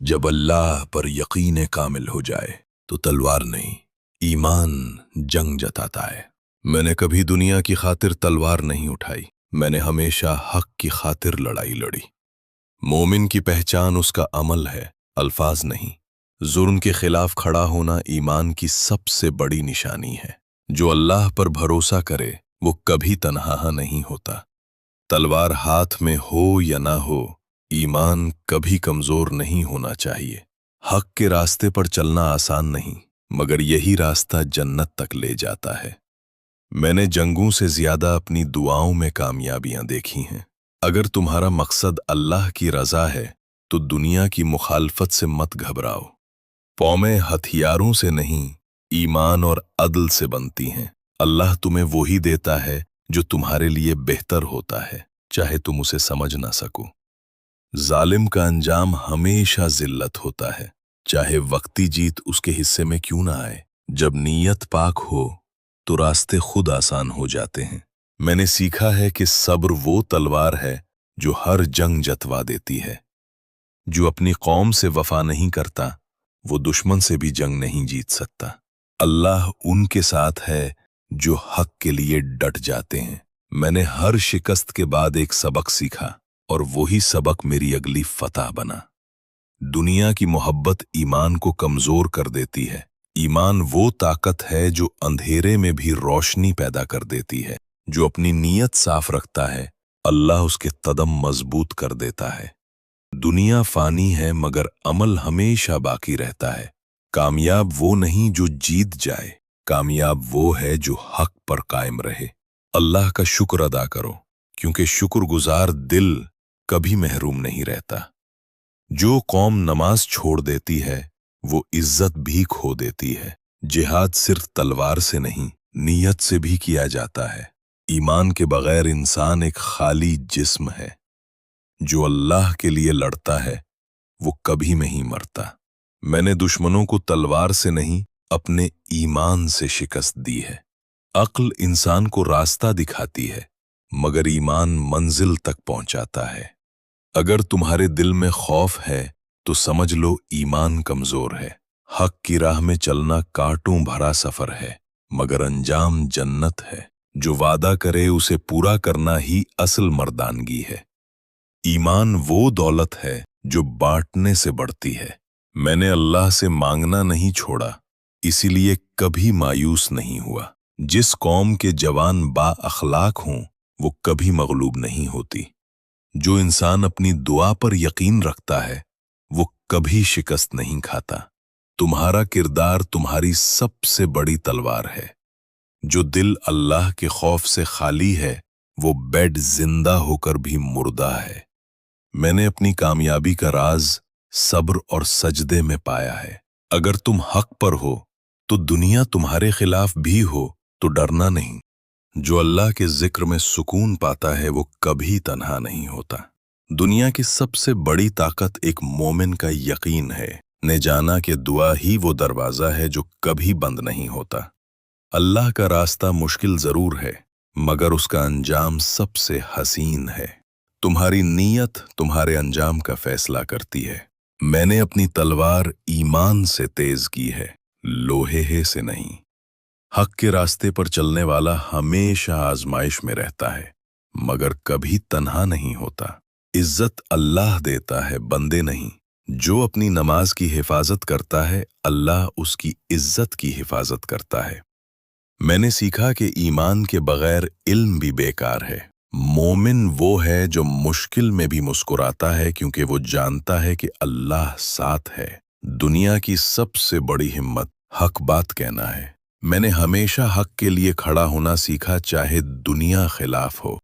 جب اللہ پر یقین کامل ہو جائے تو تلوار نہیں، ایمان جنگ جتاتا ہے۔ میں نے کبھی دنیا کی خاطر تلوار نہیں اٹھائی، میں نے ہمیشہ حق کی خاطر لڑائی لڑی۔ مومن کی پہچان اس کا عمل ہے، الفاظ نہیں۔ ظلم کے خلاف کھڑا ہونا ایمان کی سب سے بڑی نشانی ہے۔ جو اللہ پر بھروسہ کرے وہ کبھی تنہا نہیں ہوتا۔ تلوار ہاتھ میں ہو یا نہ ہو، ایمان کبھی کمزور نہیں ہونا چاہیے۔ حق کے راستے پر چلنا آسان نہیں، مگر یہی راستہ جنت تک لے جاتا ہے۔ میں نے جنگوں سے زیادہ اپنی دعاؤں میں کامیابیاں دیکھی ہیں۔ اگر تمہارا مقصد اللہ کی رضا ہے تو دنیا کی مخالفت سے مت گھبراؤ۔ قومیں ہتھیاروں سے نہیں، ایمان اور عدل سے بنتی ہیں۔ اللہ تمہیں وہی دیتا ہے جو تمہارے لیے بہتر ہوتا ہے، چاہے تم اسے سمجھ نہ سکو۔ ظالم کا انجام ہمیشہ ذلت ہوتا ہے، چاہے وقتی جیت اس کے حصے میں کیوں نہ آئے۔ جب نیت پاک ہو تو راستے خود آسان ہو جاتے ہیں۔ میں نے سیکھا ہے کہ صبر وہ تلوار ہے جو ہر جنگ جتوا دیتی ہے۔ جو اپنی قوم سے وفا نہیں کرتا وہ دشمن سے بھی جنگ نہیں جیت سکتا۔ اللہ ان کے ساتھ ہے جو حق کے لیے ڈٹ جاتے ہیں۔ میں نے ہر شکست کے بعد ایک سبق سیکھا اور وہی سبق میری اگلی فتح بنا۔ دنیا کی محبت ایمان کو کمزور کر دیتی ہے۔ ایمان وہ طاقت ہے جو اندھیرے میں بھی روشنی پیدا کر دیتی ہے۔ جو اپنی نیت صاف رکھتا ہے اللہ اس کے قدم مضبوط کر دیتا ہے۔ دنیا فانی ہے مگر عمل ہمیشہ باقی رہتا ہے۔ کامیاب وہ نہیں جو جیت جائے، کامیاب وہ ہے جو حق پر قائم رہے۔ اللہ کا شکر ادا کرو، کیونکہ شکر گزار دل کبھی محروم نہیں رہتا۔ جو قوم نماز چھوڑ دیتی ہے وہ عزت بھی کھو دیتی ہے۔ جہاد صرف تلوار سے نہیں، نیت سے بھی کیا جاتا ہے۔ ایمان کے بغیر انسان ایک خالی جسم ہے۔ جو اللہ کے لیے لڑتا ہے وہ کبھی نہیں مرتا۔ میں نے دشمنوں کو تلوار سے نہیں، اپنے ایمان سے شکست دی ہے۔ عقل انسان کو راستہ دکھاتی ہے مگر ایمان منزل تک پہنچاتا ہے۔ اگر تمہارے دل میں خوف ہے تو سمجھ لو ایمان کمزور ہے۔ حق کی راہ میں چلنا کانٹوں بھرا سفر ہے مگر انجام جنت ہے۔ جو وعدہ کرے اسے پورا کرنا ہی اصل مردانگی ہے۔ ایمان وہ دولت ہے جو بانٹنے سے بڑھتی ہے۔ میں نے اللہ سے مانگنا نہیں چھوڑا، اسی لیے کبھی مایوس نہیں ہوا۔ جس قوم کے جوان با اخلاق ہوں وہ کبھی مغلوب نہیں ہوتی۔ جو انسان اپنی دعا پر یقین رکھتا ہے وہ کبھی شکست نہیں کھاتا۔ تمہارا کردار تمہاری سب سے بڑی تلوار ہے۔ جو دل اللہ کے خوف سے خالی ہے وہ بیڈ زندہ ہو کر بھی مردہ ہے۔ میں نے اپنی کامیابی کا راز صبر اور سجدے میں پایا ہے۔ اگر تم حق پر ہو تو دنیا تمہارے خلاف بھی ہو تو ڈرنا نہیں۔ جو اللہ کے ذکر میں سکون پاتا ہے وہ کبھی تنہا نہیں ہوتا۔ دنیا کی سب سے بڑی طاقت ایک مومن کا یقین ہے۔ نے جانا کہ دعا ہی وہ دروازہ ہے جو کبھی بند نہیں ہوتا۔ اللہ کا راستہ مشکل ضرور ہے مگر اس کا انجام سب سے حسین ہے۔ تمہاری نیت تمہارے انجام کا فیصلہ کرتی ہے۔ میں نے اپنی تلوار ایمان سے تیز کی ہے، لوہے سے نہیں۔ حق کے راستے پر چلنے والا ہمیشہ آزمائش میں رہتا ہے مگر کبھی تنہا نہیں ہوتا۔ عزت اللہ دیتا ہے، بندے نہیں۔ جو اپنی نماز کی حفاظت کرتا ہے اللہ اس کی عزت کی حفاظت کرتا ہے۔ میں نے سیکھا کہ ایمان کے بغیر علم بھی بیکار ہے۔ مومن وہ ہے جو مشکل میں بھی مسکراتا ہے کیونکہ وہ جانتا ہے کہ اللہ ساتھ ہے۔ دنیا کی سب سے بڑی ہمت حق بات کہنا ہے۔ میں نے ہمیشہ حق کے لیے کھڑا ہونا سیکھا چاہے دنیا خلاف ہو۔